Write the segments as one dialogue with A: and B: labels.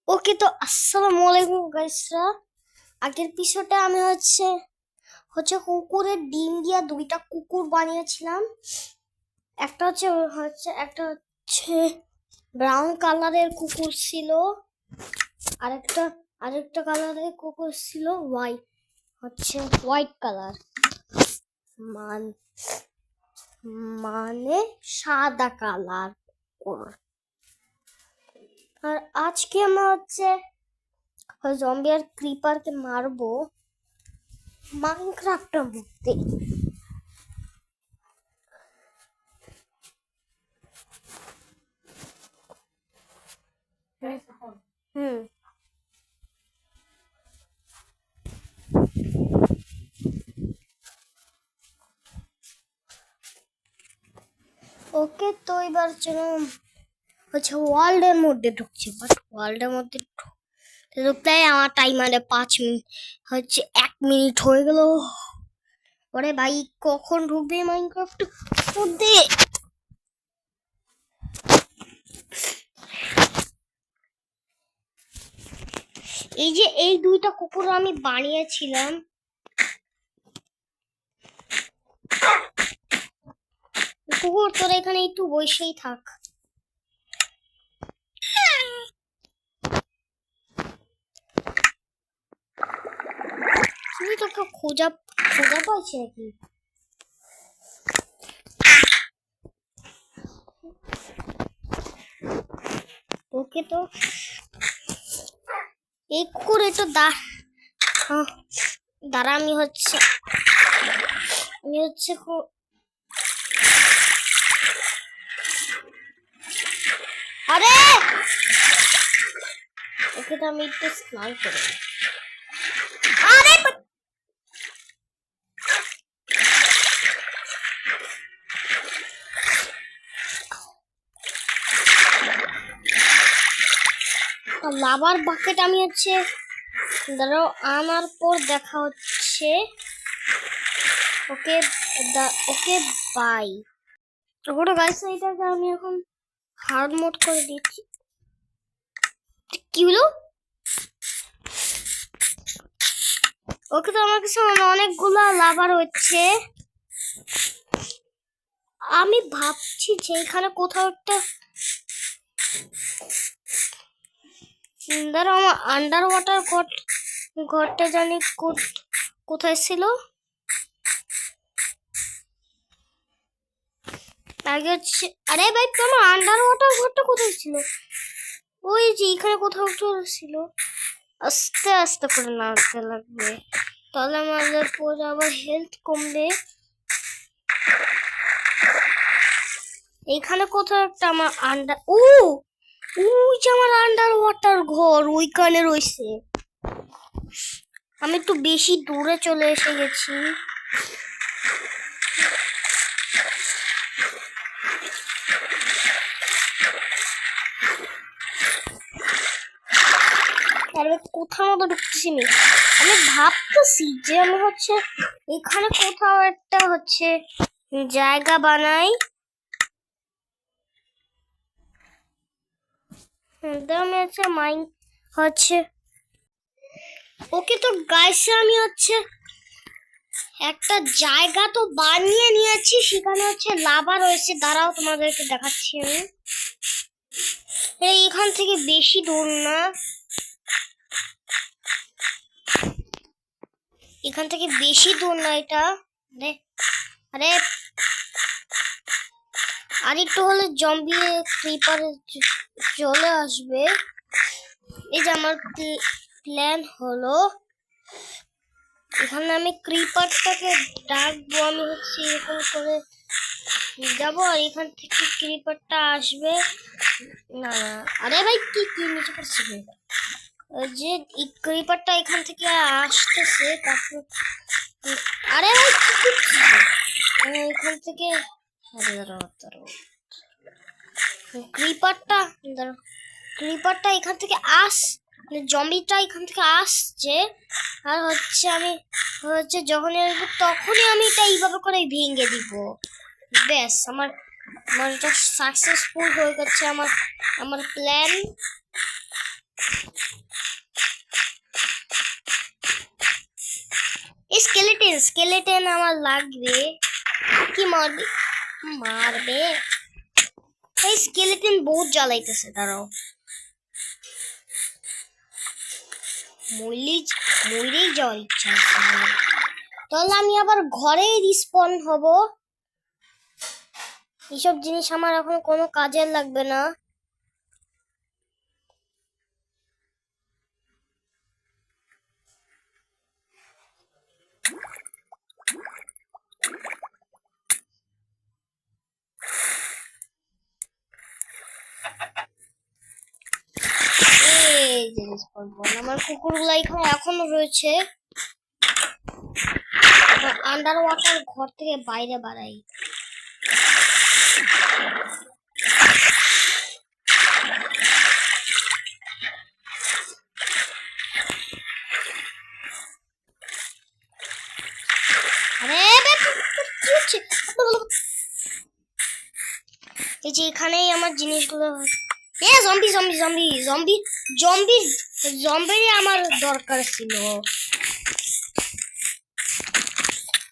A: ওকে তো আসসালামু আলাইকুম গাইসরা। আগের এপিসোডে আমি হচ্ছে হচ্ছে কুকুরের ডিম দিয়া দুইটা কুকুর বানিয়েছিলাম। একটা হচ্ছে ব্রাউন কালারের কুকুর ছিল, আরেকটা আরেকটা কালারের কুকুর ছিল হোয়াইট কালার, মান মানে সাদা কালার কুকুর। আর আজকে আমরা হচ্ছে জম্বি আর ক্রিপারকে মারবো মাইনক্রাফটের মধ্যে। হুম ওকে, তো এবার চলো হচ্ছে ওয়ার্ল্ডের মধ্যে ঢুকছি, বাট ওয়ার্ল্ডের মধ্যে ঢুকতে আমার টাইমারে 5 মিনিট হচ্ছে 1 মিনিট হয়ে গেল। ওরে ভাই, কখন ঢুকবে মাইনক্রাফট মধ্যে? এই যে এই দুইটা কুকুর আমি বানিয়েছিলাম, কুকুর তোরা এখানে একটু বসেই থাক। তুমি তোকে খোঁজা খোঁজা পাইছে নাকি? ওকে, তো এই কুকুর একটু দাঁড়া, আমি হচ্ছে আরে ওকে, তো আমি একটু স্নান করে আরে লাভার বাকেট আমি হচ্ছে ধরো আনার পর দেখা হচ্ছে। ওকে ওকে বাই। ওটা গাইস, এটাকে আমি এখন হার্ড মোড করে দিচ্ছি। কি হলো? ওকে, তো আমার কাছে অনেকগুলো লাভার হচ্ছে। আমি ভাবছি যে এখানে কোথাও একটা ধরো আমার আন্ডার ওয়াটার ঘরটা জানি কোথায় ছিল। আগে হচ্ছে, আরে ভাই তোমার আন্ডার ওয়াটার ঘরটা কোথায় ছিল? ওই যে এখানে কোথাও একটা ছিল। আস্তে আস্তে করে নাড়তে লাগবে, তাহলে আমাদের পরে আবার হেলথ কমবে। এখানে কোথাও একটা আমার ওই যে আমার আন্ডার ওয়াটার ঘর ওইখানে রয়েছে। আমি একটু বেশি দূরে চলে এসে গেছি। কোথাও মতো ঢুকতেছি আমি ভাবতেছি যে আমি হচ্ছে এখানে কোথাও একটা হচ্ছে জায়গা বানাই। আমি হচ্ছে হচ্ছে ওকে, তো গাইস আমি হচ্ছে একটা জায়গা তো বানিয়ে নিয়েছি, সেখানে হচ্ছে লাভা রয়েছে। দাঁড়াও, তোমাদেরকে দেখাচ্ছি আমি। এখান থেকে বেশি দূর না, এখান থেকে বেশি দূর না এটা। আরে আর একটু হলে জম্বি ক্রিপার চলে আসবে। এই যে আমার প্ল্যান হলো, এখানে আমি ক্রিপারটাকে ডাকবো। আমি হচ্ছে এরকম করে যাব, আর এখান থেকে ক্রিপারটা আসবে। না না, আরে ভাই কি নিচে পড়ছে? যে ক্রিপারটা এখান থেকে আসতেছে, তারপর আরে ভাই কি করছিস? এখান থেকে ক্রিপারটা এখান থেকে জম্বিটা এখান থেকে আসছে। আর হচ্ছে আমি হচ্ছে যখনই আসবো তখনই আমি এটা এইভাবে করে ভেঙে দিব। ব্যাস, আমার এটা সাকসেসফুল হয়ে গেছে আমার প্ল্যান। স্কেলেটন স্কেলেটন আমার লাগবে। কি মারবে? মারবে এই স্কেলেটন বহুত জ্বালাইতেছে। দাঁড়াও, মরেই যাওয়ার ইচ্ছা আছে আমার। তাহলে আমি আবার ঘরেই রিস্পন হব। এইসব জিনিস আমার এখন কোনো কাজে লাগবে না। এই যে রিস্পন পয়েন্ট, আমার কুকুরগুলো এখানে এখনো রয়েছে। আন্ডার ওয়াটার ঘর থেকে বাইরে বাড়াই। আরে কি হচ্ছে? এই যে এখানেই আমার জিনিসগুলো। Zombie zombie zombie zombie zombie জম্বিরই আমার দরকার ছিল।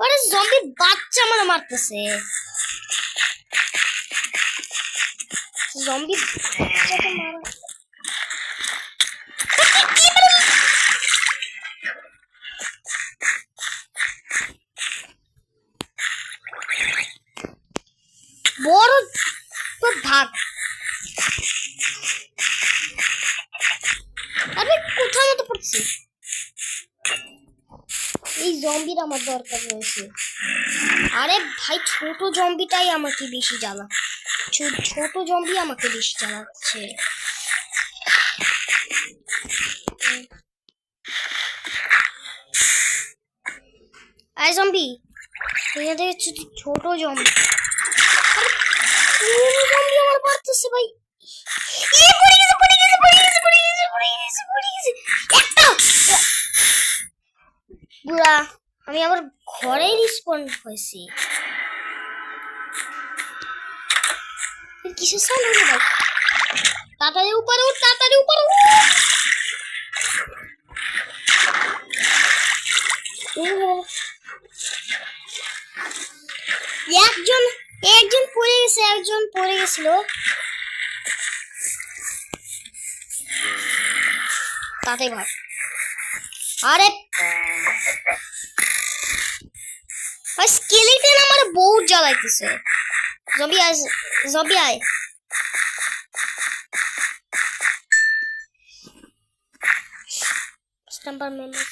A: আরে জম্বি বাচ্চা আমার মারতেছে। জম্বি বাচ্চাকে মারা। বড় তো ভাগ। আরে কোথায় মতো পড়ছে? এই জম্বির আমার দরকার রয়েছে। আরে ভাই ছোট জম্বিটাই আমাকে বেশি জ্বালা। ছোট জম্বি আমাকে বেশি জ্বালাচ্ছে। আই জম্বি, এদের ছোট জম্বি। জম্বি আমার মারতেছে ভাই। বুড়া, আমি আবার ঘরেই রিস্পন্ড হয়েছি। কিসের সাউন্ড হলো ভাই? তাড়াতাড়ি উপরে উঠ, তাড়াতাড়ি উপরে উঠ। একজন একজন পড়ে গেছে, একজন পড়ে গেছিল। তাতে ভাগ। আরে স্কেলেটন আমার বহুত জ্বালাইতেছে। জম্বি আয়, জম্বি আয়। স্ট্যাম্পার মেম্বার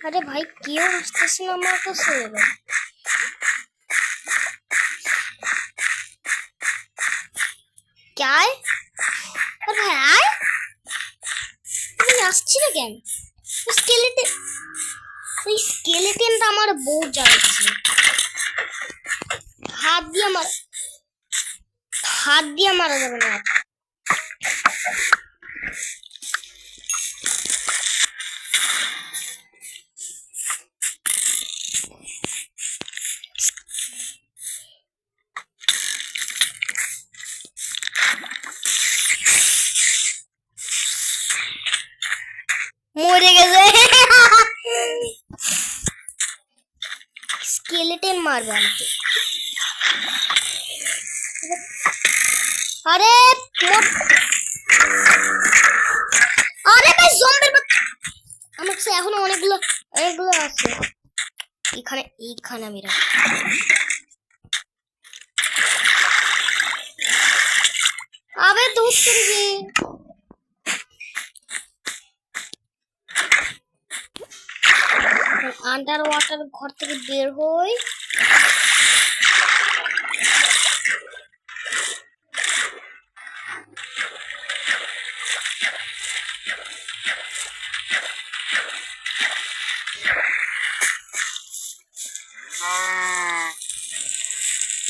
A: আরে ভাই কেউ আসতেছে না আমার কাছে। क्या है? अरे भाई তুমি আসছি না কেন? স্কেলেটন, ওই স্কেলেটনটা আমার বহুত জ্বালাচ্ছে। হাত দিয়ে মারা যাবে না। মরে গেছে। স্কেলেটন মারবে আমাকে। আরে আরে ভাই জম্বির আমার কাছে এখনো অনেকগুলো আছে। এইখানে আমি রাখি। আবে দূর করবি। আন্ডার ওয়াটার ঘর থেকে বের হই।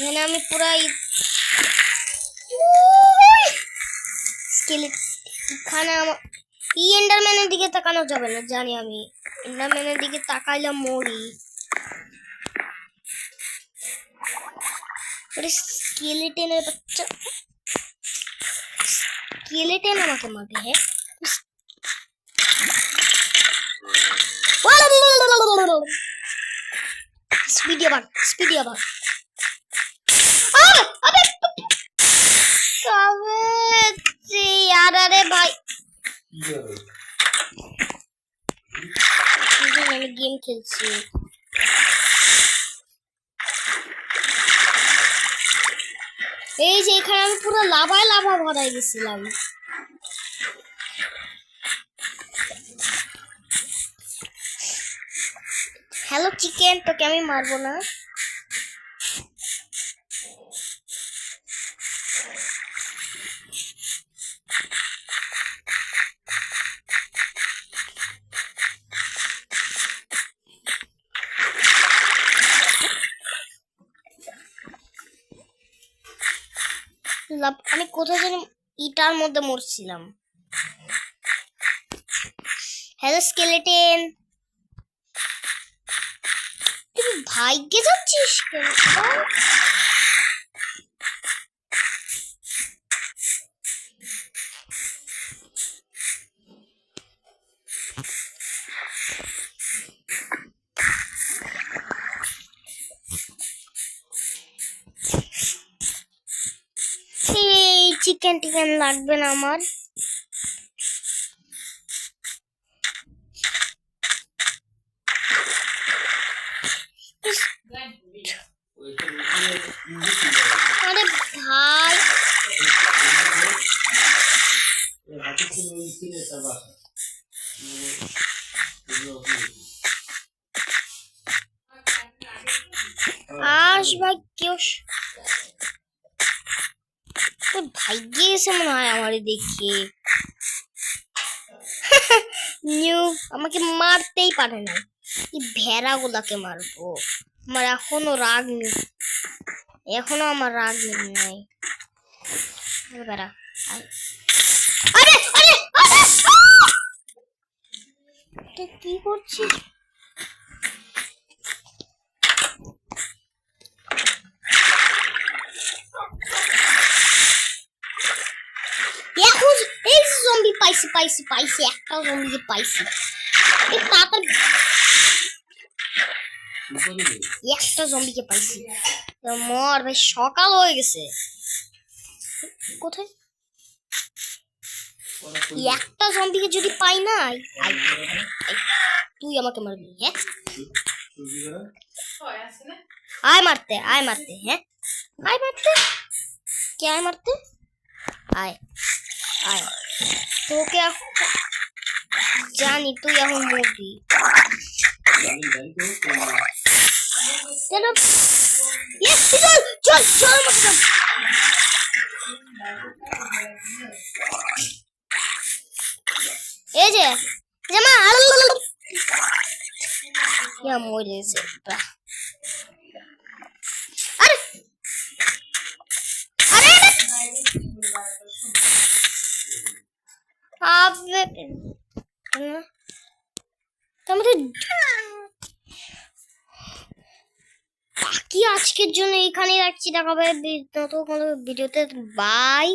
A: এখানে আমি পুরাই এখানে আমার এই এন্ডারম্যানের দিকে তাকানো যাবে না, জানি আমি। এন্ডারম্যানের দিকে তাকাইলে মরি। স্কেলেটনের বাচ্চা, স্কেলেটন আমাকে মারবে। হ্যাঁ, স্পিডি আবার, স্পিডি আবার। यार अरे भाई আমি গেম খেলছি। এই যে এখানে আমি পুরো লাভায় লাভা ভরাই গেছিলাম। হ্যালো চিকেন, তোকে আমি মারবো না। আমি কোথায় যেন ইটার মধ্যে মরছিলাম। হ্যালো স্কেলেটন, তুই ভাগ্যে যাচ্ছিস কেন? চিকেন টিকেন লাগবে না আমার। আরে ভাই আস ভাই, কেউ ভাগ্যে এসে মনে হয় আমার দেখে। নিউ আমাকে মারতেই পারে না, এই ভেড়া গুলাকে মারবো। আমার এখনো রাগ নেই, এখনো আমার রাগ নেই। ভেড়া, আরে আরে আরে তুই কি করছিস? এখন এই জম্বি পাইছি পাইছি পাইছি, একটা জম্বি পাইছি। এই তাড়াতাড়ি একটা জম্বিকে পাইছি। মর ভাই, সকাল হয়ে গেছে। কোথায় একটা জম্বিকে যদি পাই না, তুই আমাকে মারবি। হ্যাঁ, আয় মারতে, আয় মারতে। হ্যাঁ, আয় মারতে। কে আয় মারতে? আয় আয়, তোকে জানি তুই এখন মরবি। চল চল চল, এই যে জামা মরে গেছে। আরে আরে বাকি আজকের জন্য এখানে রাখছি। দেখা হবে নতুন কোনো ভিডিওতে। বাই।